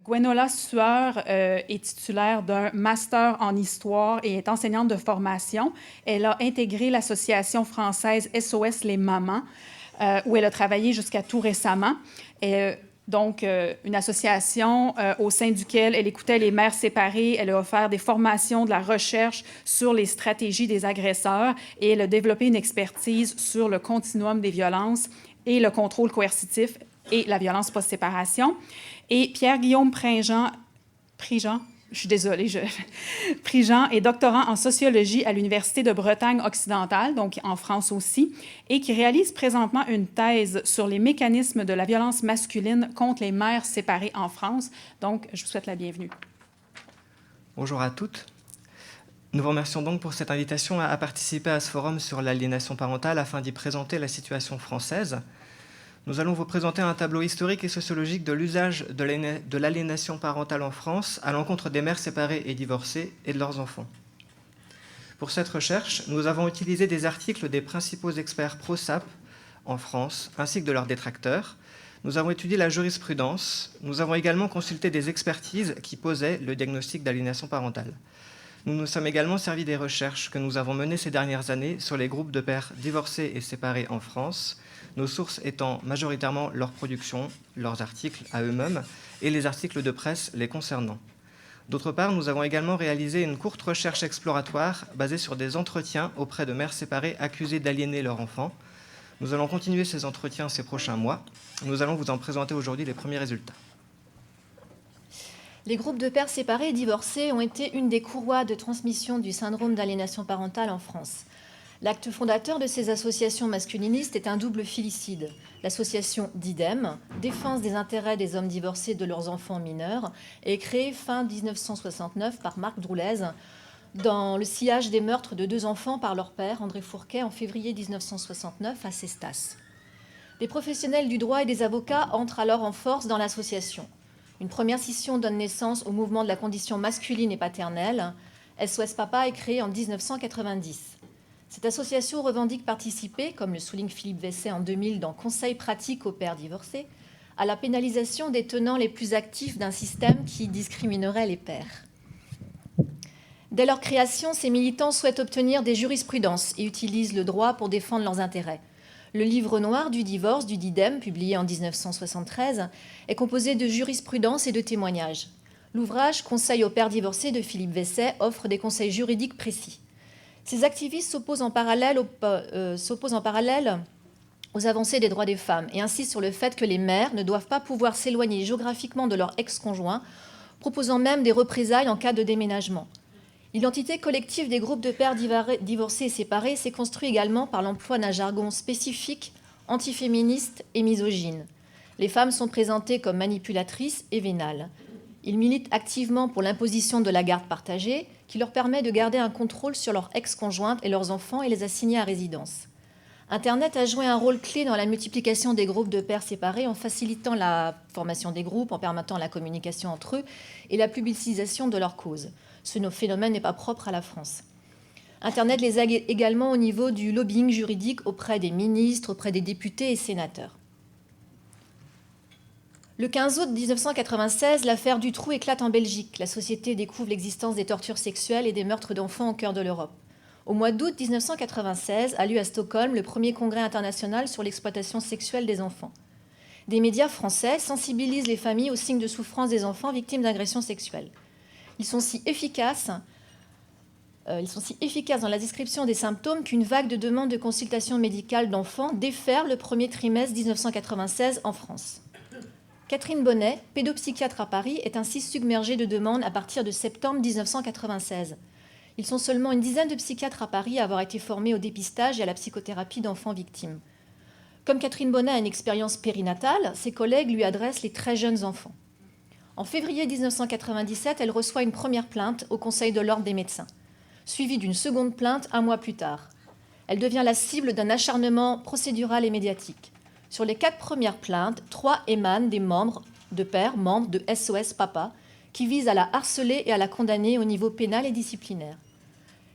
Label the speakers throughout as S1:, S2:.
S1: Gwenola Sueur est titulaire d'un master en histoire et est enseignante de formation. Elle a intégré l'association française SOS Les Mamans, où elle a travaillé jusqu'à tout récemment. Donc, une association au sein duquel elle écoutait les mères séparées. Elle a offert des formations, de la recherche sur les stratégies des agresseurs et elle a développé une expertise sur le continuum des violences et le contrôle coercitif et la violence post-séparation. Et Pierre-Guillaume Prigent, je suis désolée, Prigent est doctorant en sociologie à l'Université de Bretagne occidentale, donc en France aussi, et qui réalise présentement une thèse sur les mécanismes de la violence masculine contre les mères séparées en France. Donc, je vous souhaite la bienvenue.
S2: Bonjour à toutes. Nous vous remercions donc pour cette invitation à participer à ce forum sur l'aliénation parentale afin d'y présenter la situation française. Nous allons vous présenter un tableau historique et sociologique de l'usage de l'aliénation parentale en France à l'encontre des mères séparées et divorcées et de leurs enfants. Pour cette recherche, nous avons utilisé des articles des principaux experts pro-SAP en France, ainsi que de leurs détracteurs. Nous avons étudié la jurisprudence. Nous avons également consulté des expertises qui posaient le diagnostic d'aliénation parentale. Nous nous sommes également servis des recherches que nous avons menées ces dernières années sur les groupes de pères divorcés et séparés en France, nos sources étant majoritairement leur production, leurs articles à eux-mêmes et les articles de presse les concernant. D'autre part, nous avons également réalisé une courte recherche exploratoire basée sur des entretiens auprès de mères séparées accusées d'aliéner leur enfant. Nous allons continuer ces entretiens ces prochains mois. Nous allons vous en présenter aujourd'hui les premiers résultats.
S3: Les groupes de pères séparés et divorcés ont été une des courroies de transmission du syndrome d'aliénation parentale en France. L'acte fondateur de ces associations masculinistes est un double filicide. L'association DIDEM, Défense des intérêts des hommes divorcés de leurs enfants mineurs, est créée fin 1969 par Marc Droulez dans le sillage des meurtres de 2 enfants par leur père, André Fourquet, en février 1969 à Cestas. Des professionnels du droit et des avocats entrent alors en force dans l'association. Une première scission donne naissance au mouvement de la condition masculine et paternelle. SOS Papa est créé en 1990. Cette association revendique participer, comme le souligne Philippe Vesset en 2000 dans Conseils pratiques aux pères divorcés, à la pénalisation des tenants les plus actifs d'un système qui discriminerait les pères. Dès leur création, ces militants souhaitent obtenir des jurisprudences et utilisent le droit pour défendre leurs intérêts. Le livre noir du divorce du DIDEM, publié en 1973, est composé de jurisprudence et de témoignages. L'ouvrage Conseils aux pères divorcés de Philippe Vesset offre des conseils juridiques précis. Ces activistes s'opposent en parallèle aux avancées des droits des femmes et insistent sur le fait que les mères ne doivent pas pouvoir s'éloigner géographiquement de leur ex-conjoint, proposant même des représailles en cas de déménagement. L'identité collective des groupes de pères divorcés et séparés s'est construite également par l'emploi d'un jargon spécifique, antiféministe et misogyne. Les femmes sont présentées comme manipulatrices et vénales. Ils militent activement pour l'imposition de la garde partagée, qui leur permet de garder un contrôle sur leur ex-conjointe et leurs enfants et les assigner à résidence. Internet a joué un rôle clé dans la multiplication des groupes de pères séparés en facilitant la formation des groupes, en permettant la communication entre eux et la publicisation de leurs causes. Ce phénomène n'est pas propre à la France. Internet les aide également au niveau du lobbying juridique auprès des ministres, auprès des députés et sénateurs. Le 15 août 1996, l'affaire Dutroux éclate en Belgique. La société découvre l'existence des tortures sexuelles et des meurtres d'enfants au cœur de l'Europe. Au mois d'août 1996 a lieu à Stockholm le premier congrès international sur l'exploitation sexuelle des enfants. Des médias français sensibilisent les familles aux signes de souffrance des enfants victimes d'agressions sexuelles. Ils sont si efficaces dans la description des symptômes qu'une vague de demandes de consultation médicale d'enfants déferle le premier trimestre 1996 en France. Catherine Bonnet, pédopsychiatre à Paris, est ainsi submergée de demandes à partir de septembre 1996. Ils sont seulement une dizaine de psychiatres à Paris à avoir été formés au dépistage et à la psychothérapie d'enfants victimes. Comme Catherine Bonnet a une expérience périnatale, ses collègues lui adressent les très jeunes enfants. En février 1997, elle reçoit une première plainte au Conseil de l'ordre des médecins, suivie d'une seconde plainte un mois plus tard. Elle devient la cible d'un acharnement procédural et médiatique. Sur les 4 premières plaintes, 3 émanent des membres de SOS Papa, qui visent à la harceler et à la condamner au niveau pénal et disciplinaire.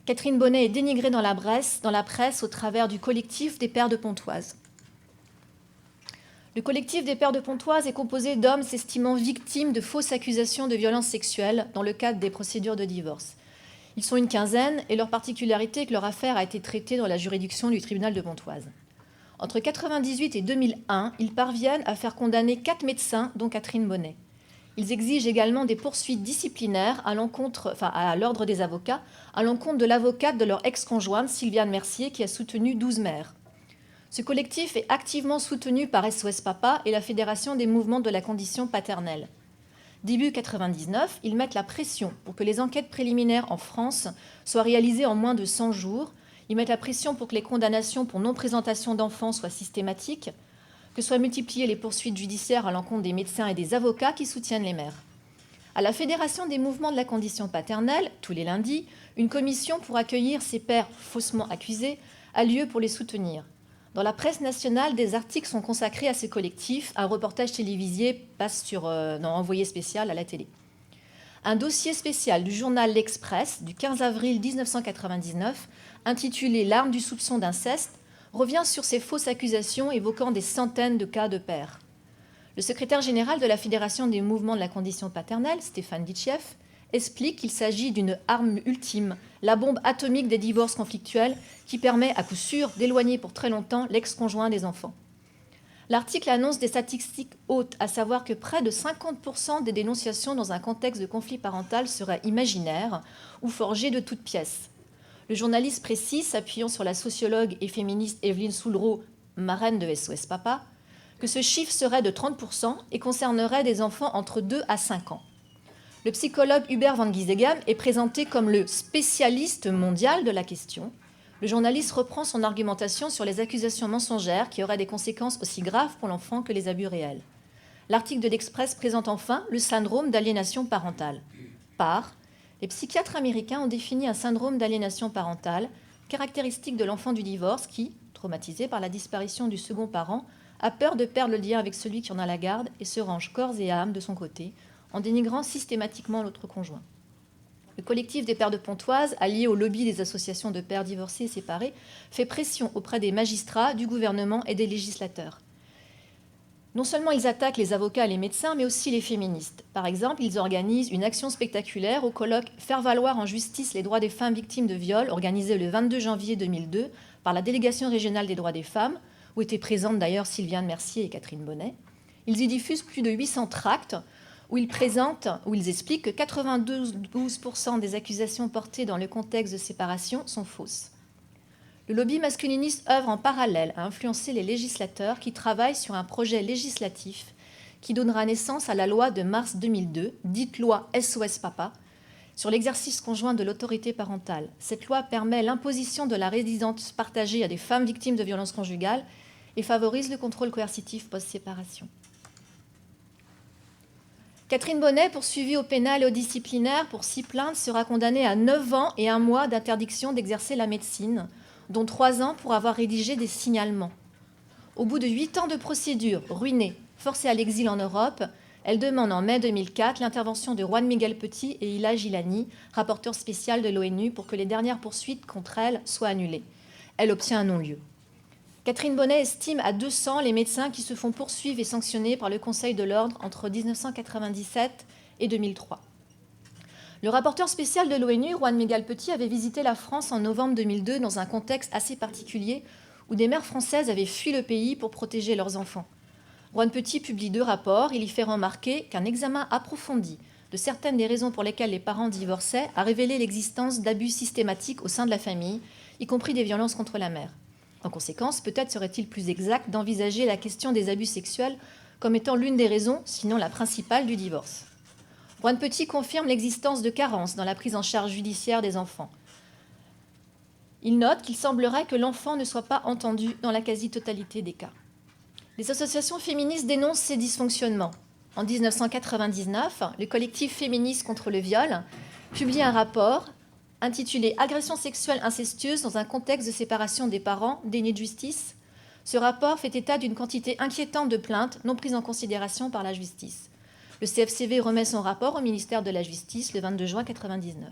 S3: Catherine Bonnet est dénigrée dans la presse au travers du collectif des Pères de Pontoise. Le collectif des Pères de Pontoise est composé d'hommes s'estimant victimes de fausses accusations de violences sexuelles dans le cadre des procédures de divorce. Ils sont une quinzaine et leur particularité est que leur affaire a été traitée dans la juridiction du tribunal de Pontoise. Entre 1998 et 2001, ils parviennent à faire condamner 4 médecins, dont Catherine Bonnet. Ils exigent également des poursuites disciplinaires à l'ordre des avocats, à l'encontre de l'avocate de leur ex-conjointe, Sylviane Mercier, qui a soutenu 12 mères. Ce collectif est activement soutenu par SOS Papa et la Fédération des mouvements de la condition paternelle. Début 1999, ils mettent la pression pour que les enquêtes préliminaires en France soient réalisées en moins de 100 jours. Ils mettent la pression pour que les condamnations pour non-présentation d'enfants soient systématiques, que soient multipliées les poursuites judiciaires à l'encontre des médecins et des avocats qui soutiennent les mères. À la Fédération des mouvements de la condition paternelle, tous les lundis, une commission pour accueillir ces pères faussement accusés a lieu pour les soutenir. Dans la presse nationale, des articles sont consacrés à ces collectifs. Un reportage télévisé passe dans Envoyé spécial à la télé. Un dossier spécial du journal L'Express du 15 avril 1999, intitulé « L'arme du soupçon d'inceste », revient sur ces fausses accusations évoquant des centaines de cas de pères. Le secrétaire général de la Fédération des mouvements de la condition paternelle, Stéphane Ditchev, explique qu'il s'agit d'une arme ultime, la bombe atomique des divorces conflictuels qui permet à coup sûr d'éloigner pour très longtemps l'ex-conjoint des enfants. L'article annonce des statistiques hautes, à savoir que près de 50% des dénonciations dans un contexte de conflit parental seraient imaginaires ou forgées de toutes pièces. Le journaliste précise, s'appuyant sur la sociologue et féministe Evelyne Soulreau, marraine de SOS Papa, que ce chiffre serait de 30% et concernerait des enfants entre 2 à 5 ans. Le psychologue Hubert van Gisegem est présenté comme le spécialiste mondial de la question. Le journaliste reprend son argumentation sur les accusations mensongères qui auraient des conséquences aussi graves pour l'enfant que les abus réels. L'article de l'Express présente enfin le syndrome d'aliénation parentale. Les psychiatres américains ont défini un syndrome d'aliénation parentale, caractéristique de l'enfant du divorce qui, traumatisé par la disparition du second parent, a peur de perdre le lien avec celui qui en a la garde et se range corps et âme de son côté, en dénigrant systématiquement l'autre conjoint. Le collectif des Pères de Pontoise, allié au lobby des associations de pères divorcés et séparés, fait pression auprès des magistrats, du gouvernement et des législateurs. Non seulement ils attaquent les avocats et les médecins, mais aussi les féministes. Par exemple, ils organisent une action spectaculaire au colloque « Faire valoir en justice les droits des femmes victimes de viol » organisé le 22 janvier 2002 par la délégation régionale des droits des femmes, où étaient présentes d'ailleurs Sylviane Mercier et Catherine Bonnet. Ils y diffusent plus de 800 tracts où ils expliquent que 92% des accusations portées dans le contexte de séparation sont fausses. Le lobby masculiniste œuvre en parallèle à influencer les législateurs qui travaillent sur un projet législatif qui donnera naissance à la loi de mars 2002, dite loi SOS Papa, sur l'exercice conjoint de l'autorité parentale. Cette loi permet l'imposition de la résidence partagée à des femmes victimes de violences conjugales et favorise le contrôle coercitif post-séparation. Catherine Bonnet, poursuivie au pénal et au disciplinaire pour 6 plaintes, sera condamnée à 9 ans et 1 mois d'interdiction d'exercer la médecine, dont 3 ans pour avoir rédigé des signalements. Au bout de 8 ans de procédure, ruinée, forcée à l'exil en Europe, elle demande en mai 2004 l'intervention de Juan Miguel Petit et Hila Gilani, rapporteur spécial de l'ONU, pour que les dernières poursuites contre elle soient annulées. Elle obtient un non-lieu. Catherine Bonnet estime à 200 les médecins qui se font poursuivre et sanctionner par le Conseil de l'Ordre entre 1997 et 2003. Le rapporteur spécial de l'ONU, Juan Miguel Petit, avait visité la France en novembre 2002 dans un contexte assez particulier où des mères françaises avaient fui le pays pour protéger leurs enfants. Juan Petit publie 2 rapports. Il y fait remarquer qu'un examen approfondi de certaines des raisons pour lesquelles les parents divorçaient a révélé l'existence d'abus systématiques au sein de la famille, y compris des violences contre la mère. En conséquence, peut-être serait-il plus exact d'envisager la question des abus sexuels comme étant l'une des raisons, sinon la principale, du divorce. Juan Petit confirme l'existence de carences dans la prise en charge judiciaire des enfants. Il note qu'il semblerait que l'enfant ne soit pas entendu dans la quasi-totalité des cas. Les associations féministes dénoncent ces dysfonctionnements. En 1999, le collectif féministe contre le viol publie un rapport intitulé « Agression sexuelle incestueuse dans un contexte de séparation des parents, déni de justice ». Ce rapport fait état d'une quantité inquiétante de plaintes non prises en considération par la justice. Le CFCV remet son rapport au ministère de la Justice le 22 juin 1999.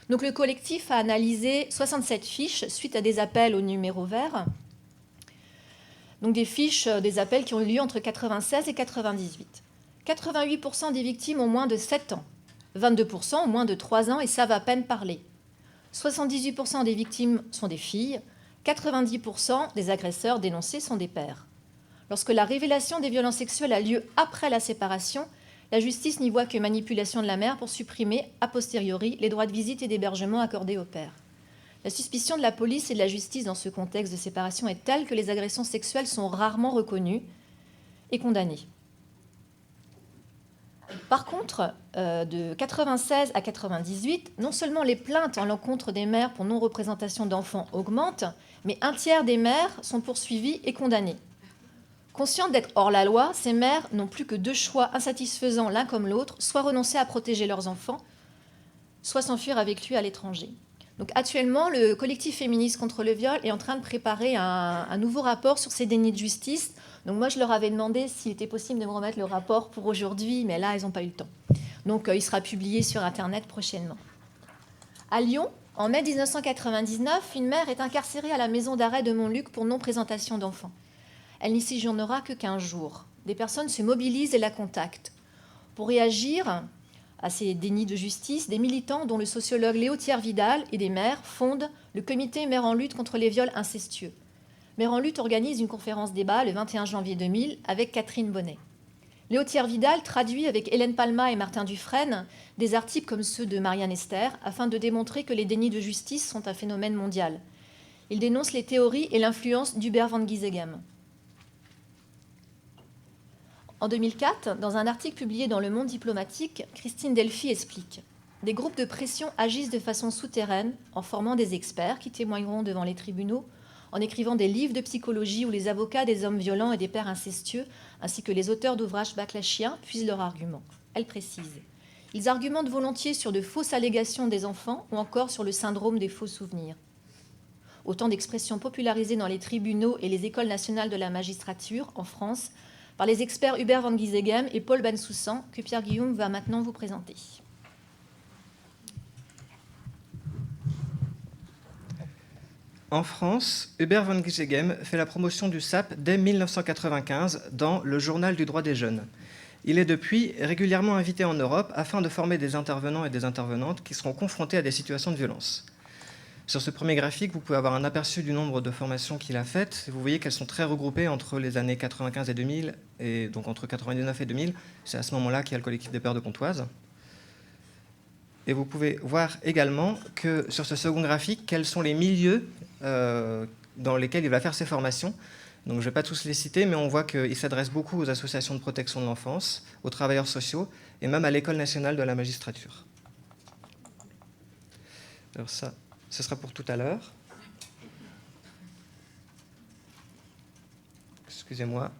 S3: Donc le collectif a analysé 67 fiches suite à des appels au numéro vert. Donc des fiches, des appels qui ont eu lieu entre 96 et 98. 88% des victimes ont moins de 7 ans, 22% ont moins de 3 ans et savent à peine parler. 78% des victimes sont des filles, 90% des agresseurs dénoncés sont des pères. Lorsque la révélation des violences sexuelles a lieu après la séparation, la justice n'y voit que manipulation de la mère pour supprimer, a posteriori, les droits de visite et d'hébergement accordés aux pères. La suspicion de la police et de la justice dans ce contexte de séparation est telle que les agressions sexuelles sont rarement reconnues et condamnées. Par contre, de 96 à 98, non seulement les plaintes en l'encontre des mères pour non-représentation d'enfants augmentent, mais un tiers des mères sont poursuivies et condamnées. Conscientes d'être hors la loi, ces mères n'ont plus que 2 choix insatisfaisants l'un comme l'autre, soit renoncer à protéger leurs enfants, soit s'enfuir avec lui à l'étranger. Donc actuellement, le collectif féministe contre le viol est en train de préparer un nouveau rapport sur ces dénis de justice. Donc moi, je leur avais demandé s'il était possible de me remettre le rapport pour aujourd'hui, mais là, elles n'ont pas eu le temps. Donc il sera publié sur Internet prochainement. À Lyon, en mai 1999, une mère est incarcérée à la maison d'arrêt de Montluc pour non-présentation d'enfants. Elle n'y séjournera que 15 jours. Des personnes se mobilisent et la contactent. Pour réagir à ces dénis de justice, des militants, dont le sociologue Léo Thiers-Vidal et des maires, fondent le comité Mères en lutte contre les viols incestueux. Mères en lutte organise une conférence débat le 21 janvier 2000 avec Catherine Bonnet. Léo Thiers-Vidal traduit avec Hélène Palma et Martin Dufresne des articles comme ceux de Marianne Esther afin de démontrer que les dénis de justice sont un phénomène mondial. Il dénonce les théories et l'influence d'Hubert van Giesegem. En 2004, dans un article publié dans Le Monde diplomatique, Christine Delphi explique « Des groupes de pression agissent de façon souterraine en formant des experts qui témoigneront devant les tribunaux, en écrivant des livres de psychologie où les avocats des hommes violents et des pères incestueux, ainsi que les auteurs d'ouvrages backlachiens, puisent leurs arguments. » Elle précise « Ils argumentent volontiers sur de fausses allégations des enfants ou encore sur le syndrome des faux souvenirs. » Autant d'expressions popularisées dans les tribunaux et les écoles nationales de la magistrature en France par les experts Hubert van Giesegem et Paul Bensoussan, que Pierre Guillaume va maintenant vous présenter.
S2: En France, Hubert van Giesegem fait la promotion du SAP dès 1995 dans le Journal du droit des jeunes. Il est depuis régulièrement invité en Europe afin de former des intervenants et des intervenantes qui seront confrontés à des situations de violence. Sur ce premier graphique, vous pouvez avoir un aperçu du nombre de formations qu'il a faites. Vous voyez qu'elles sont très regroupées entre les années 95 et 2000, et donc entre 99 et 2000. C'est à ce moment-là qu'il y a le collectif des Pères de Pontoise. Et vous pouvez voir également que sur ce second graphique, quels sont les milieux dans lesquels il va faire ses formations. Donc je ne vais pas tous les citer, mais on voit qu'il s'adresse beaucoup aux associations de protection de l'enfance, aux travailleurs sociaux, et même à l'École nationale de la magistrature. Alors ça, ce sera pour tout à l'heure. Excusez-moi.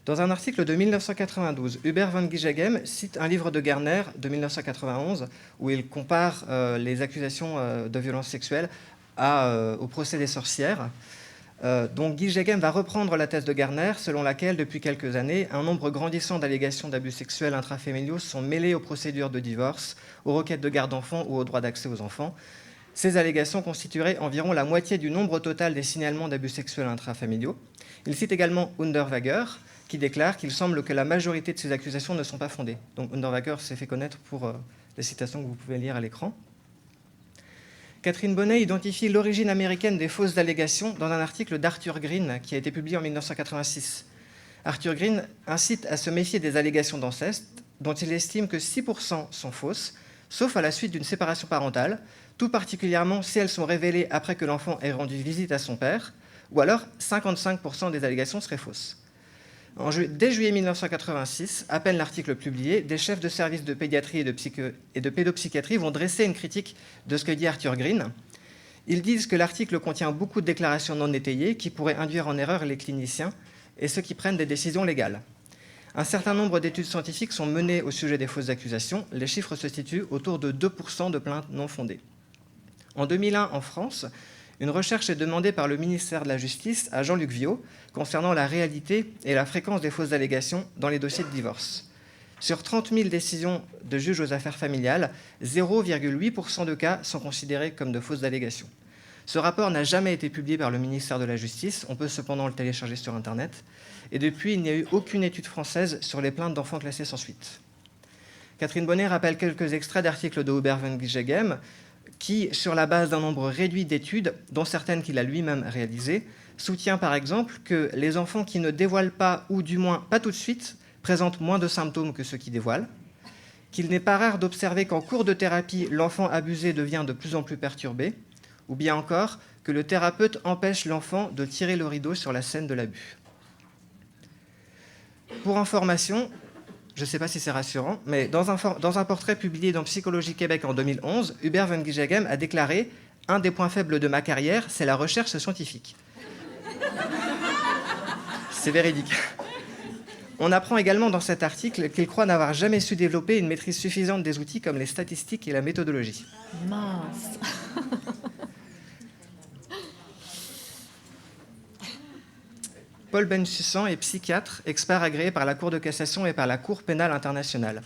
S2: Dans un article de 1992, Hubert van Giesegem cite un livre de Garner de 1991 où il compare les accusations de violences sexuelles au procès des sorcières. Donc Giesegem va reprendre la thèse de Garner, selon laquelle, depuis quelques années, un nombre grandissant d'allégations d'abus sexuels intrafamiliaux sont mêlées aux procédures de divorce, aux requêtes de garde d'enfants ou au droit d'accès aux enfants. Ces allégations constitueraient environ la moitié du nombre total des signalements d'abus sexuels intrafamiliaux. Il cite également Unterweger, qui déclare qu'il semble que la majorité de ces accusations ne sont pas fondées. Donc Unterweger s'est fait connaître pour les citations que vous pouvez lire à l'écran. Catherine Bonnet identifie l'origine américaine des fausses allégations dans un article d'Arthur Green qui a été publié en 1986. Arthur Green incite à se méfier des allégations d'inceste, dont il estime que 6% sont fausses, sauf à la suite d'une séparation parentale, tout particulièrement si elles sont révélées après que l'enfant ait rendu visite à son père, ou alors 55% des allégations seraient fausses. Dès juillet 1986, à peine l'article publié, des chefs de service de pédiatrie et de pédopsychiatrie vont dresser une critique de ce que dit Arthur Green. Ils disent que l'article contient beaucoup de déclarations non étayées qui pourraient induire en erreur les cliniciens et ceux qui prennent des décisions légales. Un certain nombre d'études scientifiques sont menées au sujet des fausses accusations. Les chiffres se situent autour de 2% de plaintes non fondées. En 2001, en France, une recherche est demandée par le ministère de la Justice à Jean-Luc Viaud concernant la réalité et la fréquence des fausses allégations dans les dossiers de divorce. Sur 30 000 décisions de juges aux affaires familiales, 0,8% de cas sont considérés comme de fausses allégations. Ce rapport n'a jamais été publié par le ministère de la Justice, on peut cependant le télécharger sur Internet, et depuis, il n'y a eu aucune étude française sur les plaintes d'enfants classés sans suite. Catherine Bonnet rappelle quelques extraits d'articles de Hubert van Gijeghem qui, sur la base d'un nombre réduit d'études, dont certaines qu'il a lui-même réalisées, soutient par exemple que les enfants qui ne dévoilent pas, ou du moins pas tout de suite, présentent moins de symptômes que ceux qui dévoilent, qu'il n'est pas rare d'observer qu'en cours de thérapie, l'enfant abusé devient de plus en plus perturbé, ou bien encore que le thérapeute empêche l'enfant de tirer le rideau sur la scène de l'abus. Pour information, je ne sais pas si c'est rassurant, mais dans un portrait publié dans Psychologie Québec en 2011, Hubert van Gijeghem a déclaré « Un des points faibles de ma carrière, c'est la recherche scientifique. » C'est véridique. On apprend également dans cet article qu'il croit n'avoir jamais su développer une maîtrise suffisante des outils comme les statistiques et la méthodologie.
S3: Mince.
S2: Paul Bensussan est psychiatre, expert agréé par la Cour de cassation et par la Cour pénale internationale.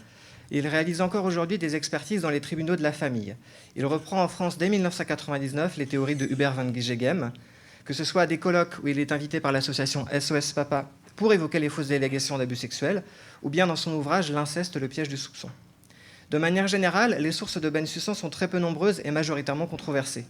S2: Il réalise encore aujourd'hui des expertises dans les tribunaux de la famille. Il reprend en France dès 1999 les théories de Hubert van Gijeghem, que ce soit à des colloques où il est invité par l'association SOS Papa pour évoquer les fausses délégations d'abus sexuels, ou bien dans son ouvrage L'inceste, le piège du soupçon. De manière générale, les sources de Bensussan sont très peu nombreuses et majoritairement controversées.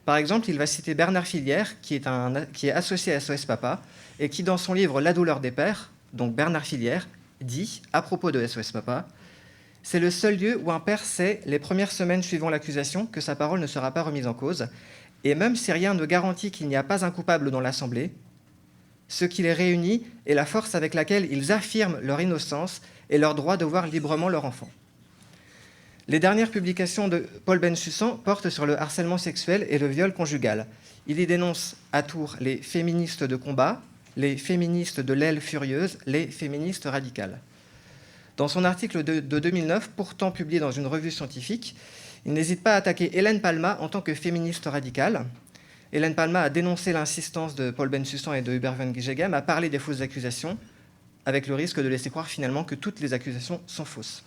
S2: Par exemple, il va citer Bernard Filière, qui est associé à SOS Papa, et qui, dans son livre La douleur des pères, donc Bernard Filière, dit, à propos de SOS Papa, « C'est le seul lieu où un père sait, les premières semaines suivant l'accusation, que sa parole ne sera pas remise en cause, et même si rien ne garantit qu'il n'y a pas un coupable dans l'Assemblée, ce qui les réunit est la force avec laquelle ils affirment leur innocence et leur droit de voir librement leur enfant. » Les dernières publications de Paul Bensussan portent sur le harcèlement sexuel et le viol conjugal. Il y dénonce à tour les féministes de combat, les féministes de l'aile furieuse, les féministes radicales. Dans son article de 2009, pourtant publié dans une revue scientifique, il n'hésite pas à attaquer Hélène Palma en tant que féministe radicale. Hélène Palma a dénoncé l'insistance de Paul Bensussan et de Hubert van Gijeghem à parler des fausses accusations, avec le risque de laisser croire finalement que toutes les accusations sont fausses.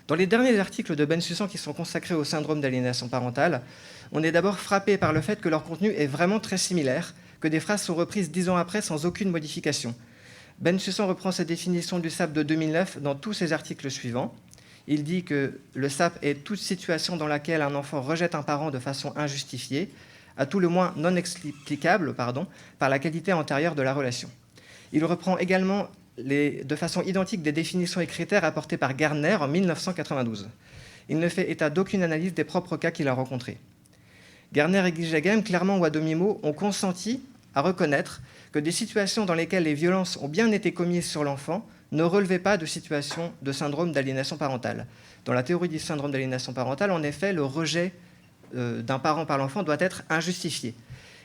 S2: Dans les derniers articles de Bensussan qui sont consacrés au syndrome d'aliénation parentale, on est d'abord frappé par le fait que leur contenu est vraiment très similaire, que des phrases sont reprises 10 ans après sans aucune modification. Bensussan reprend sa définition du SAP de 2009 dans tous ses articles suivants. Il dit que le SAP est toute situation dans laquelle un enfant rejette un parent de façon injustifiée, à tout le moins non explicable, par la qualité antérieure de la relation. Il reprend également de façon identique des définitions et critères apportés par Gardner en 1992. Il ne fait état d'aucune analyse des propres cas qu'il a rencontrés. Gardner et Gijeghem, clairement ou à demi-mot, ont consenti à reconnaître que des situations dans lesquelles les violences ont bien été commises sur l'enfant ne relevaient pas de situation de syndrome d'aliénation parentale. Dans la théorie du syndrome d'aliénation parentale, en effet, le rejet d'un parent par l'enfant doit être injustifié.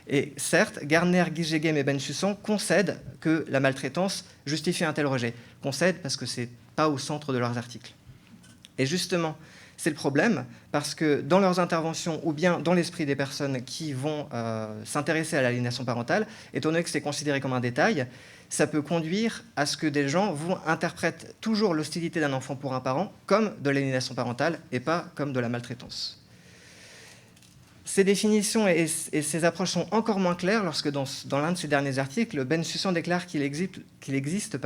S2: Et certes, Gardner, Gijeghem et Bensussan concèdent que la maltraitance justifie un tel rejet. Concèdent parce que ce n'est pas au centre de leurs articles. Et justement, c'est le problème, parce que dans leurs interventions, ou bien dans l'esprit des personnes qui vont s'intéresser à l'aliénation parentale, étant donné que c'est considéré comme un détail, ça peut conduire à ce que des gens interprètent toujours l'hostilité d'un enfant pour un parent comme de l'aliénation parentale et pas comme de la maltraitance. Ces définitions et ces approches sont encore moins claires lorsque, dans l'un de ses derniers articles, Bensussan déclare qu'il existe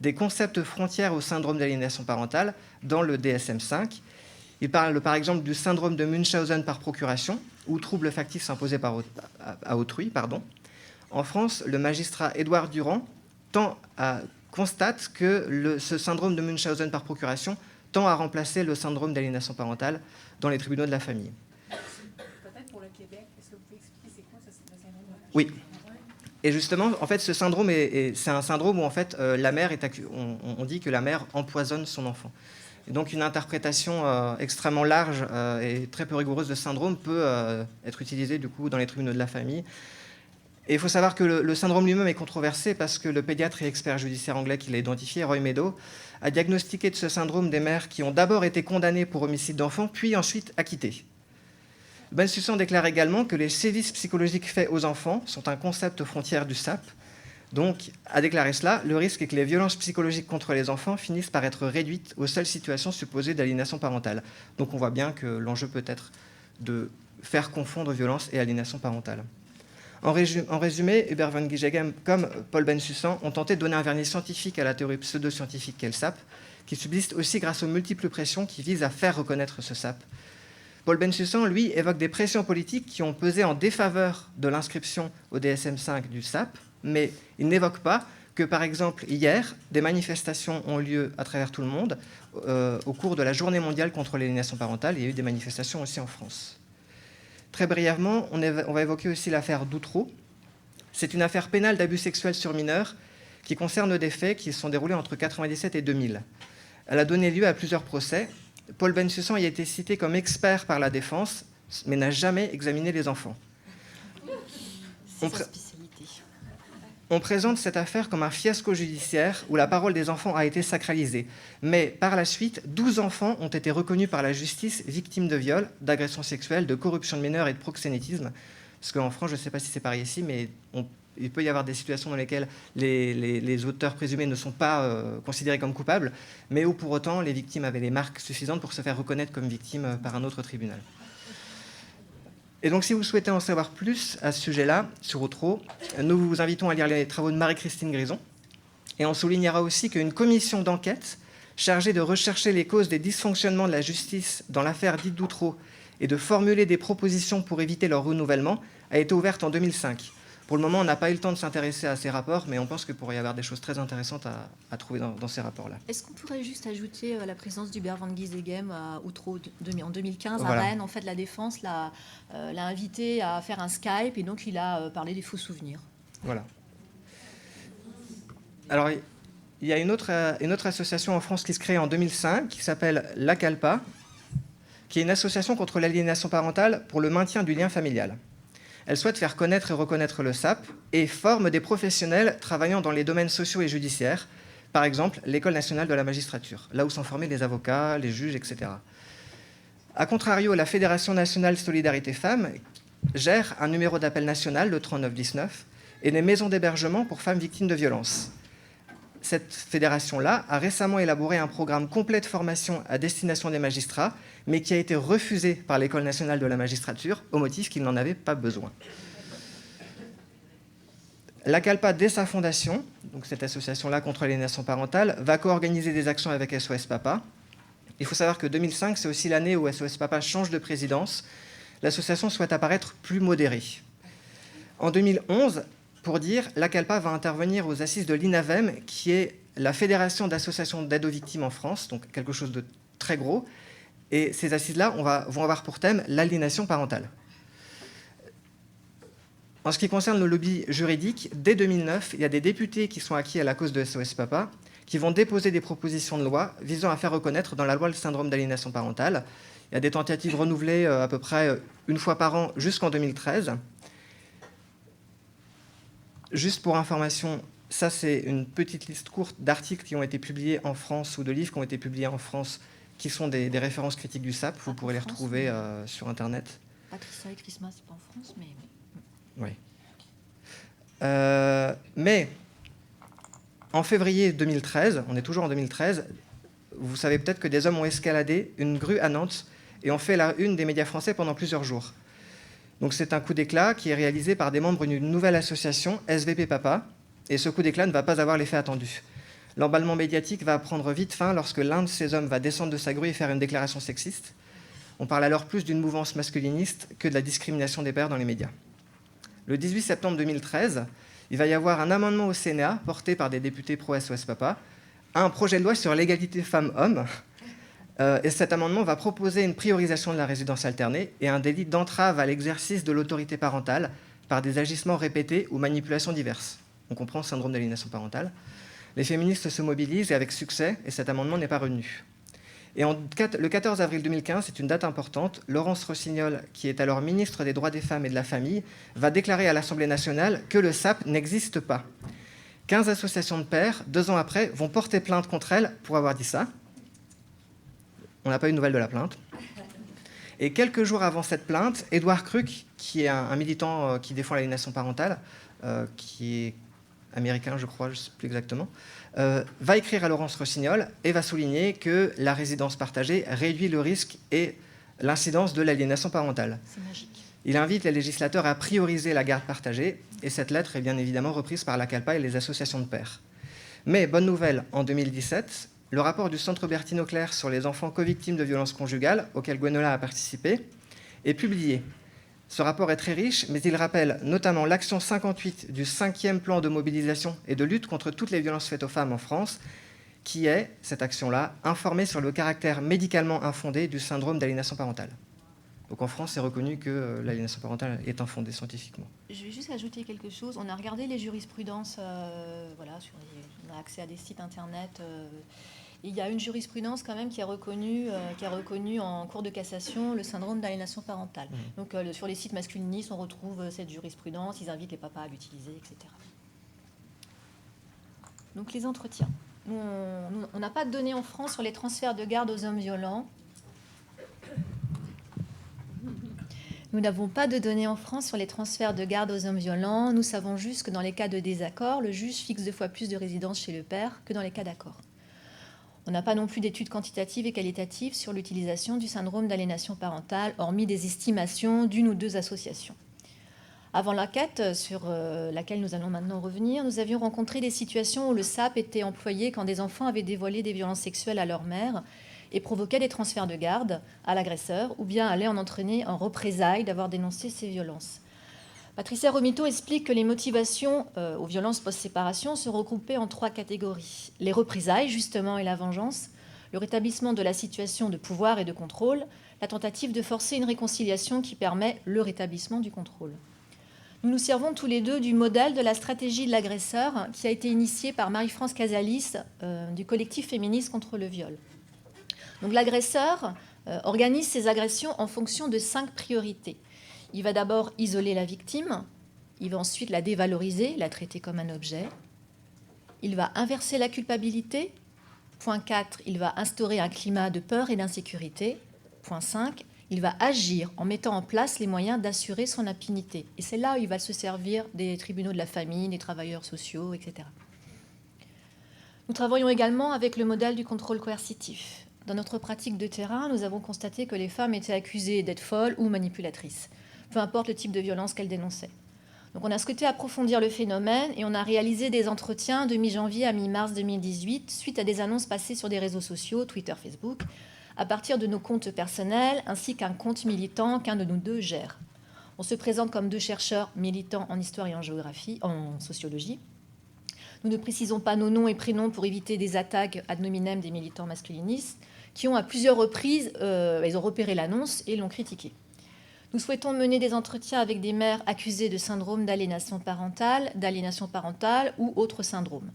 S2: des concepts frontières au syndrome d'aliénation parentale dans le DSM-5. Il parle par exemple du syndrome de Munchausen par procuration, ou trouble factif imposé à autrui. En France, le magistrat Édouard Durand constate que ce syndrome de Munchausen par procuration tend à remplacer le syndrome d'aliénation parentale dans les tribunaux de la famille. Oui. Et justement, en fait, ce syndrome, c'est un syndrome où en fait, la mère on dit que la mère empoisonne son enfant. Et donc, une interprétation extrêmement large et très peu rigoureuse de ce syndrome peut être utilisée du coup dans les tribunaux de la famille. Et il faut savoir que le syndrome lui-même est controversé parce que le pédiatre et expert judiciaire anglais qui l'a identifié, Roy Meadow, a diagnostiqué de ce syndrome des mères qui ont d'abord été condamnées pour homicide d'enfant, puis ensuite acquittées. Bensussan déclare également que les sévices psychologiques faits aux enfants sont un concept frontière du SAP. Donc, à déclarer cela, le risque est que les violences psychologiques contre les enfants finissent par être réduites aux seules situations supposées d'aliénation parentale. Donc on voit bien que l'enjeu peut être de faire confondre violence et aliénation parentale. En résumé, Hubert van Giegem comme Paul Bensussan ont tenté de donner un vernis scientifique à la théorie pseudo-scientifique qu'est le SAP, qui subsiste aussi grâce aux multiples pressions qui visent à faire reconnaître ce SAP. Paul Bensussan, lui, évoque des pressions politiques qui ont pesé en défaveur de l'inscription au DSM-5 du SAP, mais il n'évoque pas que, par exemple, hier, des manifestations ont lieu à travers tout le monde au cours de la Journée mondiale contre l'aliénation parentale. Il y a eu des manifestations aussi en France. Très brièvement, on va évoquer aussi l'affaire d'Outreau. C'est une affaire pénale d'abus sexuels sur mineurs qui concerne des faits qui se sont déroulés entre 1997 et 2000. Elle a donné lieu à plusieurs procès. Paul Bensussan y a été cité comme expert par la défense, mais n'a jamais examiné les enfants. On présente cette affaire comme un fiasco judiciaire où la parole des enfants a été sacralisée. Mais par la suite, 12 enfants ont été reconnus par la justice victimes de viols, d'agressions sexuelles, de corruption de mineurs et de proxénétisme. Parce qu'en France, je ne sais pas si c'est pareil ici, mais il peut y avoir des situations dans lesquelles les auteurs présumés ne sont pas considérés comme coupables, mais où pour autant les victimes avaient les marques suffisantes pour se faire reconnaître comme victimes par un autre tribunal. Et donc, si vous souhaitez en savoir plus à ce sujet-là, sur Outreau, nous vous invitons à lire les travaux de Marie-Christine Grison. Et on soulignera aussi qu'une commission d'enquête chargée de rechercher les causes des dysfonctionnements de la justice dans l'affaire dite d'Outreau et de formuler des propositions pour éviter leur renouvellement a été ouverte en 2005. Pour le moment, on n'a pas eu le temps de s'intéresser à ces rapports, mais on pense qu'il pourrait y avoir des choses très intéressantes à trouver dans ces rapports-là.
S3: Est-ce qu'on pourrait juste ajouter la présence d'Hubert van Giegem à Outreau en 2015
S2: voilà.
S3: À Rennes, en fait, la Défense l'a invité à faire un Skype et donc il a parlé des faux souvenirs.
S2: Voilà. Alors, il y a une autre association en France qui se crée en 2005 qui s'appelle La Calpa, qui est une association contre l'aliénation parentale pour le maintien du lien familial. Elle souhaite faire connaître et reconnaître le SAP et forme des professionnels travaillant dans les domaines sociaux et judiciaires, par exemple l'École nationale de la magistrature, là où sont formés les avocats, les juges, etc. A contrario, la Fédération nationale Solidarité Femmes gère un numéro d'appel national, le 3919, et des maisons d'hébergement pour femmes victimes de violences. Cette fédération-là a récemment élaboré un programme complet de formation à destination des magistrats, mais qui a été refusé par l'École nationale de la magistrature au motif qu'il n'en avait pas besoin. La CALPA, dès sa fondation, donc cette association-là contre l'aliénation parentale, va co-organiser des actions avec SOS Papa. Il faut savoir que 2005, c'est aussi l'année où SOS Papa change de présidence. L'association souhaite apparaître plus modérée. En 2011, pour dire, la CALPA va intervenir aux assises de l'INAVEM, qui est la Fédération d'associations d'aide aux victimes en France, donc quelque chose de très gros. Et ces assises-là vont avoir pour thème l'aliénation parentale. En ce qui concerne le lobby juridique, dès 2009, il y a des députés qui sont acquis à la cause de SOS Papa, qui vont déposer des propositions de loi visant à faire reconnaître dans la loi le syndrome d'aliénation parentale. Il y a des tentatives renouvelées à peu près une fois par an jusqu'en 2013. Juste pour information, ça c'est une petite liste courte d'articles qui ont été publiés en France ou de livres qui ont été publiés en France qui sont des références critiques du SAP. Vous pourrez les retrouver sur Internet.
S3: Patricia et Christmas, c'est pas en France, mais...
S2: Oui. Mais en février 2013, on est toujours en 2013, vous savez peut-être que des hommes ont escaladé une grue à Nantes et ont fait la une des médias français pendant plusieurs jours. Donc c'est un coup d'éclat qui est réalisé par des membres d'une nouvelle association, SVP Papa, et ce coup d'éclat ne va pas avoir l'effet attendu. L'emballement médiatique va prendre vite fin lorsque l'un de ces hommes va descendre de sa grue et faire une déclaration sexiste. On parle alors plus d'une mouvance masculiniste que de la discrimination des pères dans les médias. Le 18 septembre 2013, il va y avoir un amendement au Sénat, porté par des députés pro-SOS Papa, à un projet de loi sur l'égalité femmes-hommes. Et cet amendement va proposer une priorisation de la résidence alternée et un délit d'entrave à l'exercice de l'autorité parentale par des agissements répétés ou manipulations diverses. On comprend le syndrome d'aliénation parentale. Les féministes se mobilisent et avec succès, et cet amendement n'est pas retenu. Et le 14 avril 2015, c'est une date importante, Laurence Rossignol, qui est alors ministre des Droits des Femmes et de la Famille, va déclarer à l'Assemblée nationale que le SAP n'existe pas. 15 associations de pères, 2 ans après, vont porter plainte contre elle pour avoir dit ça. On n'a pas eu de nouvelles de la plainte. Et quelques jours avant cette plainte, Édouard Kruk, qui est un militant qui défend l'aliénation parentale, qui est américain, je crois, je ne sais plus exactement, va écrire à Laurence Rossignol et va souligner que la résidence partagée réduit le risque et l'incidence de l'aliénation parentale.
S3: C'est magique.
S2: Il invite les législateurs à prioriser la garde partagée, et cette lettre est bien évidemment reprise par la CALPA et les associations de pères. Mais, bonne nouvelle, en 2017, le rapport du Centre Bertine-Auclair sur les enfants co-victimes de violences conjugales, auquel Gwenola a participé, est publié. Ce rapport est très riche, mais il rappelle notamment l'action 58 du 5e plan de mobilisation et de lutte contre toutes les violences faites aux femmes en France, qui est, cette action-là, informée sur le caractère médicalement infondé du syndrome d'aliénation parentale. Donc en France, c'est reconnu que l'aliénation parentale est infondée scientifiquement.
S3: Je vais juste ajouter quelque chose. On a regardé les jurisprudences, on a accès à des sites internet. Et il y a une jurisprudence quand même qui a reconnu en cour de cassation le syndrome d'aliénation parentale. Donc sur les sites masculinistes, on retrouve cette jurisprudence, ils invitent les papas à l'utiliser, etc. Donc les entretiens. On n'a pas de données en France sur les transferts de garde aux hommes violents. Nous n'avons pas de données en France sur les transferts de garde aux hommes violents. Nous savons juste que dans les cas de désaccord, le juge fixe 2 fois plus de résidence chez le père que dans les cas d'accord. On n'a pas non plus d'études quantitatives et qualitatives sur l'utilisation du syndrome d'aliénation parentale, hormis des estimations d'1 ou 2 associations. Avant l'enquête, sur laquelle nous allons maintenant revenir, nous avions rencontré des situations où le SAP était employé quand des enfants avaient dévoilé des violences sexuelles à leur mère et provoquait des transferts de garde à l'agresseur, ou bien allait en entraîner en représailles d'avoir dénoncé ces violences. Patricia Romito explique que les motivations aux violences post-séparation se regroupaient en 3 catégories. Les représailles, justement, et la vengeance, le rétablissement de la situation de pouvoir et de contrôle, la tentative de forcer une réconciliation qui permet le rétablissement du contrôle. Nous nous servons tous les deux du modèle de la stratégie de l'agresseur qui a été initiée par Marie-France Casalis du collectif féministe contre le viol. Donc l'agresseur organise ses agressions en fonction de 5 priorités. Il va d'abord isoler la victime, il va ensuite la dévaloriser, la traiter comme un objet. Il va inverser la culpabilité. Point 4, il va instaurer un climat de peur et d'insécurité. Point 5, il va agir en mettant en place les moyens d'assurer son impunité. Et c'est là où il va se servir des tribunaux de la famille, des travailleurs sociaux, etc. Nous travaillons également avec le modèle du contrôle coercitif. Dans notre pratique de terrain, nous avons constaté que les femmes étaient accusées d'être folles ou manipulatrices, peu importe le type de violence qu'elles dénonçaient. Donc on a souhaité approfondir le phénomène et on a réalisé des entretiens de mi-janvier à mi-mars 2018 suite à des annonces passées sur des réseaux sociaux, Twitter, Facebook, à partir de nos comptes personnels ainsi qu'un compte militant qu'un de nous 2 gère. On se présente comme 2 chercheurs militants en histoire et en géographie, en sociologie. Nous ne précisons pas nos noms et prénoms pour éviter des attaques ad nominem des militants masculinistes qui ont à plusieurs reprises, ils ont repéré l'annonce et l'ont critiquée. Nous souhaitons mener des entretiens avec des mères accusées de syndrome d'aliénation parentale ou autres syndromes.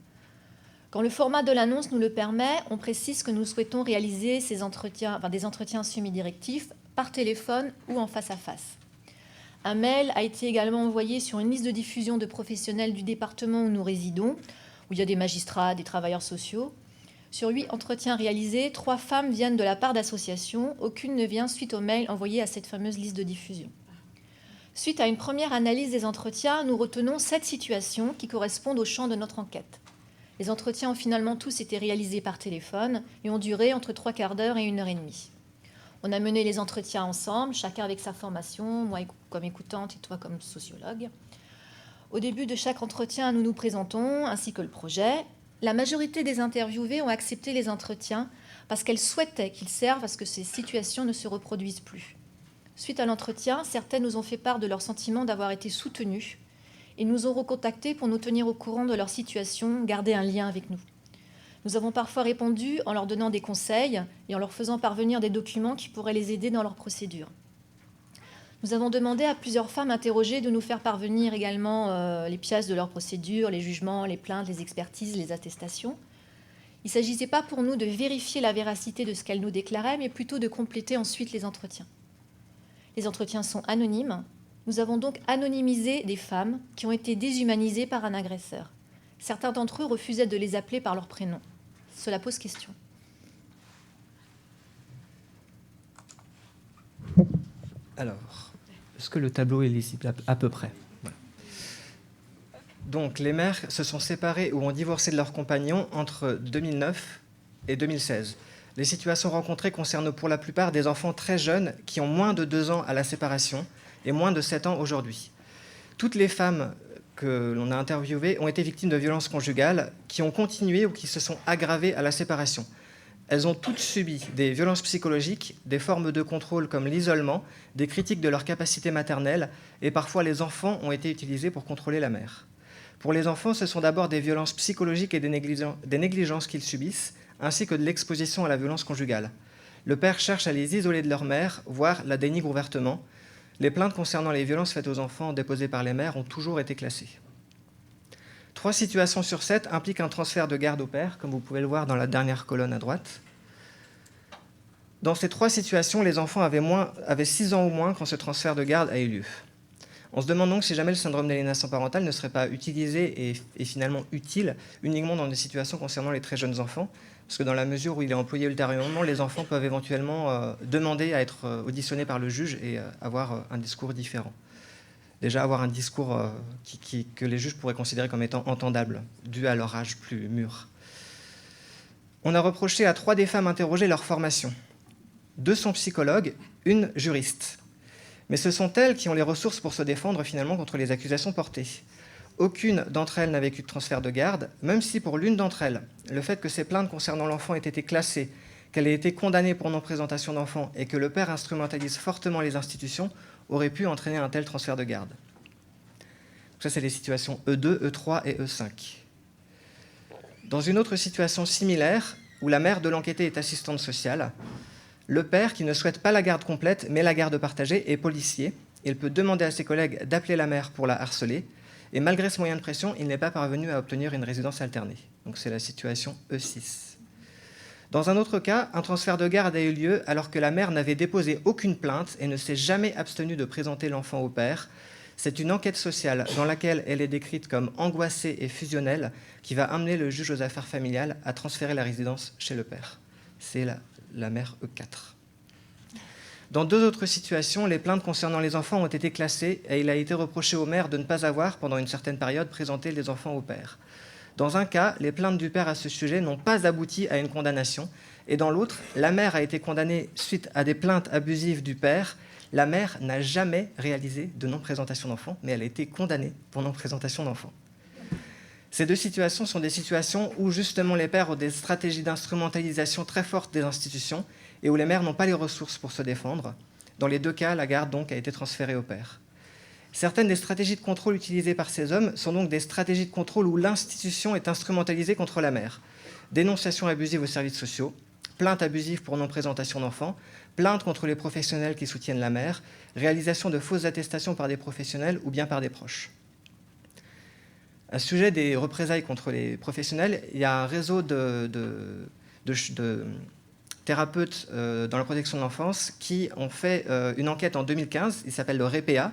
S3: Quand le format de l'annonce nous le permet, on précise que nous souhaitons réaliser des entretiens semi-directifs par téléphone ou en face à face. Un mail a été également envoyé sur une liste de diffusion de professionnels du département où nous résidons, où il y a des magistrats, des travailleurs sociaux. Sur 8 entretiens réalisés, 3 femmes viennent de la part d'associations. Aucune ne vient suite au mail envoyé à cette fameuse liste de diffusion. Suite à une première analyse des entretiens, nous retenons 7 situations qui correspondent au champ de notre enquête. Les entretiens ont finalement tous été réalisés par téléphone et ont duré entre 3/4 d'heure et 1h30. On a mené les entretiens ensemble, chacun avec sa formation, moi comme écoutante et toi comme sociologue. Au début de chaque entretien, nous nous présentons, ainsi que le projet. La majorité des interviewées ont accepté les entretiens parce qu'elles souhaitaient qu'ils servent à ce que ces situations ne se reproduisent plus. Suite à l'entretien, certaines nous ont fait part de leur sentiment d'avoir été soutenues et nous ont recontactés pour nous tenir au courant de leur situation, garder un lien avec nous. Nous avons parfois répondu en leur donnant des conseils et en leur faisant parvenir des documents qui pourraient les aider dans leur procédure. Nous avons demandé à plusieurs femmes interrogées de nous faire parvenir également les pièces de leur procédure, les jugements, les plaintes, les expertises, les attestations. Il ne s'agissait pas pour nous de vérifier la véracité de ce qu'elles nous déclaraient, mais plutôt de compléter ensuite les entretiens. Les entretiens sont anonymes. Nous avons donc anonymisé des femmes qui ont été déshumanisées par un agresseur. Certains d'entre eux refusaient de les appeler par leur prénom. Cela pose question.
S2: Alors, est-ce que le tableau est lisible à peu près? Voilà. Donc, les mères se sont séparées ou ont divorcé de leurs compagnons entre 2009 et 2016. Les situations rencontrées concernent pour la plupart des enfants très jeunes qui ont moins de 2 ans à la séparation et moins de 7 ans aujourd'hui. Toutes les femmes que l'on a interviewées ont été victimes de violences conjugales qui ont continué ou qui se sont aggravées à la séparation. Elles ont toutes subi des violences psychologiques, des formes de contrôle comme l'isolement, des critiques de leur capacité maternelle, et parfois les enfants ont été utilisés pour contrôler la mère. Pour les enfants, ce sont d'abord des violences psychologiques et des négligences qu'ils subissent, ainsi que de l'exposition à la violence conjugale. Le père cherche à les isoler de leur mère, voire la dénigre ouvertement. Les plaintes concernant les violences faites aux enfants déposées par les mères ont toujours été classées. 3 situations sur 7 impliquent un transfert de garde au père, comme vous pouvez le voir dans la dernière colonne à droite. Dans ces 3 situations, les enfants avaient 6 ans ou moins quand ce transfert de garde a eu lieu. On se demande donc si jamais le syndrome d'aliénation parentale ne serait pas utilisé et finalement utile uniquement dans des situations concernant les très jeunes enfants, parce que dans la mesure où il est employé ultérieurement, les enfants peuvent éventuellement demander à être auditionnés par le juge et avoir un discours différent. Déjà avoir un discours que les juges pourraient considérer comme étant entendable, dû à leur âge plus mûr. On a reproché à 3 des femmes interrogées leur formation. 2 sont psychologues, 1 juriste. Mais ce sont elles qui ont les ressources pour se défendre finalement contre les accusations portées. Aucune d'entre elles n'a vécu de transfert de garde, même si pour l'une d'entre elles, le fait que ces plaintes concernant l'enfant aient été classées, qu'elle ait été condamnée pour non-présentation d'enfant et que le père instrumentalise fortement les institutions, aurait pu entraîner un tel transfert de garde. Ça, c'est les situations E2, E3 et E5. Dans une autre situation similaire, où la mère de l'enquêté est assistante sociale, le père, qui ne souhaite pas la garde complète, mais la garde partagée, est policier. Il peut demander à ses collègues d'appeler la mère pour la harceler, et malgré ce moyen de pression, il n'est pas parvenu à obtenir une résidence alternée. Donc c'est la situation E6. Dans un autre cas, un transfert de garde a eu lieu alors que la mère n'avait déposé aucune plainte et ne s'est jamais abstenue de présenter l'enfant au père. C'est une enquête sociale dans laquelle elle est décrite comme angoissée et fusionnelle qui va amener le juge aux affaires familiales à transférer la résidence chez le père. C'est la mère E4. Dans 2 autres situations, les plaintes concernant les enfants ont été classées et il a été reproché au maire de ne pas avoir, pendant une certaine période, présenté les enfants au père. Dans un cas, les plaintes du père à ce sujet n'ont pas abouti à une condamnation, et dans l'autre, la mère a été condamnée suite à des plaintes abusives du père. La mère n'a jamais réalisé de non-présentation d'enfant, mais elle a été condamnée pour non-présentation d'enfant. Ces 2 situations sont des situations où justement les pères ont des stratégies d'instrumentalisation très fortes des institutions et où les mères n'ont pas les ressources pour se défendre. Dans les 2 cas, la garde donc a été transférée au père. Certaines des stratégies de contrôle utilisées par ces hommes sont donc des stratégies de contrôle où l'institution est instrumentalisée contre la mère. Dénonciation abusive aux services sociaux, plainte abusive pour non-présentation d'enfants, plainte contre les professionnels qui soutiennent la mère, réalisation de fausses attestations par des professionnels ou bien par des proches. À ce sujet des représailles contre les professionnels, il y a un réseau de thérapeutes dans la protection de l'enfance qui ont fait une enquête en 2015, il s'appelle le REPEA,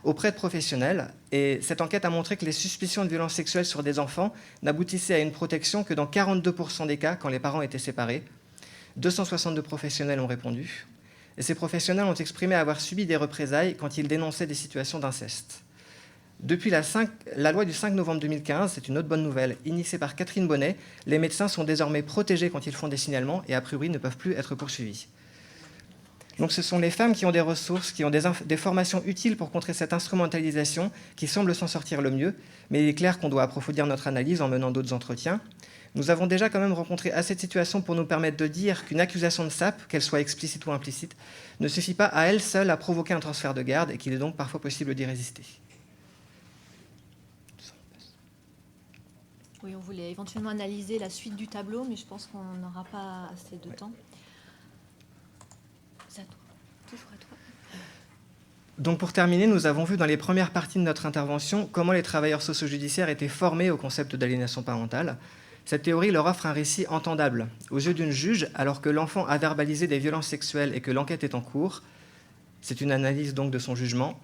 S2: auprès de professionnels. Et cette enquête a montré que les suspicions de violences sexuelles sur des enfants n'aboutissaient à une protection que dans 42% des cas quand les parents étaient séparés. 262 professionnels ont répondu. Et ces professionnels ont exprimé avoir subi des représailles quand ils dénonçaient des situations d'inceste. Depuis la loi du 5 novembre 2015, c'est une autre bonne nouvelle, initiée par Catherine Bonnet, les médecins sont désormais protégés quand ils font des signalements et a priori ne peuvent plus être poursuivis. Donc ce sont les femmes qui ont des ressources, qui ont des formations utiles pour contrer cette instrumentalisation, qui semblent s'en sortir le mieux, mais il est clair qu'on doit approfondir notre analyse en menant d'autres entretiens. Nous avons déjà quand même rencontré assez de situations pour nous permettre de dire qu'une accusation de SAP, qu'elle soit explicite ou implicite, ne suffit pas à elle seule à provoquer un transfert de garde et qu'il est donc parfois possible d'y résister.
S3: Oui, on voulait éventuellement analyser la suite du tableau, mais je pense qu'on n'aura pas assez de temps. C'est à toi. Toujours à toi.
S2: Donc pour terminer, nous avons vu dans les premières parties de notre intervention comment les travailleurs socio-judiciaires étaient formés au concept d'aliénation parentale. Cette théorie leur offre un récit entendable. Aux yeux d'une juge, alors que l'enfant a verbalisé des violences sexuelles et que l'enquête est en cours, c'est une analyse donc de son jugement,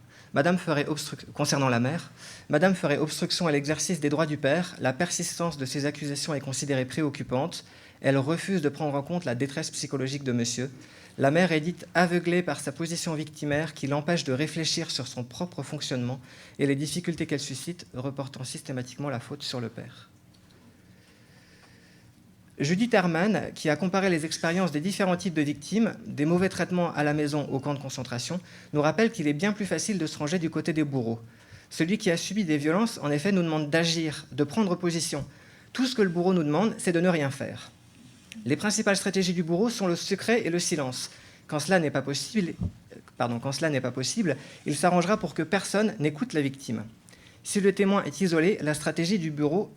S2: concernant la mère, Madame ferait obstruction à l'exercice des droits du père, la persistance de ces accusations est considérée préoccupante, elle refuse de prendre en compte la détresse psychologique de monsieur. La mère est dite aveuglée par sa position victimaire qui l'empêche de réfléchir sur son propre fonctionnement et les difficultés qu'elle suscite, reportant systématiquement la faute sur le père. Judith Herman, qui a comparé les expériences des différents types de victimes, des mauvais traitements à la maison au camp de concentration, nous rappelle qu'il est bien plus facile de se ranger du côté des bourreaux. Celui qui a subi des violences, en effet, nous demande d'agir, de prendre position. Tout ce que le bourreau nous demande, c'est de ne rien faire. Les principales stratégies du bourreau sont le secret et le silence. Quand cela n'est pas possible, il s'arrangera pour que personne n'écoute la victime. Si le témoin est isolé, la stratégie du bourreau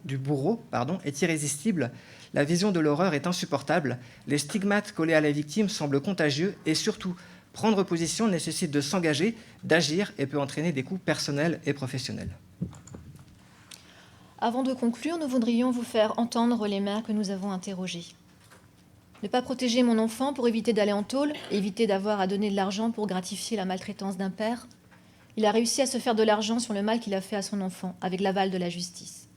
S2: est irrésistible. La vision de l'horreur est insupportable. Les stigmates collés à la victime semblent contagieux et surtout, prendre position nécessite de s'engager, d'agir et peut entraîner des coûts personnels et professionnels.
S3: Avant de conclure, nous voudrions vous faire entendre les mères que nous avons interrogées. Ne pas protéger mon enfant pour éviter d'aller en tôle, éviter d'avoir à donner de l'argent pour gratifier la maltraitance d'un père. Il a réussi à se faire de l'argent sur le mal qu'il a fait à son enfant, avec l'aval de la justice.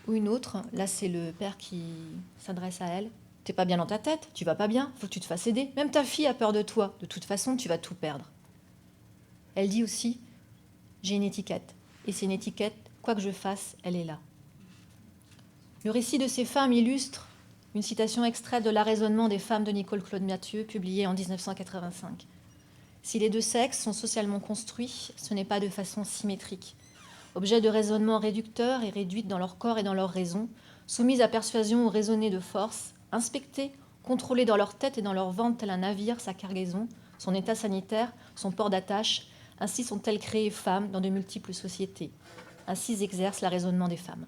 S3: Ou une autre, là c'est le père qui s'adresse à elle. T'es pas bien dans ta tête, tu vas pas bien, faut que tu te fasses aider. Même ta fille a peur de toi, de toute façon tu vas tout perdre. Elle dit aussi, j'ai une étiquette, et c'est une étiquette, quoi que je fasse, elle est là. Le récit de ces femmes illustre une citation extraite de l'Arraisonnement des femmes de Nicole-Claude Mathieu, publiée en 1985. Si les deux sexes sont socialement construits, ce n'est pas de façon symétrique. Objets de raisonnement réducteurs et réduites dans leur corps et dans leur raison, soumises à persuasion ou raisonnée de force, inspectées, contrôlées dans leur tête et dans leur ventre tel un navire, sa cargaison, son état sanitaire, son port d'attache, ainsi sont-elles créées femmes dans de multiples sociétés. Ainsi exerce l'Arraisonnement des femmes.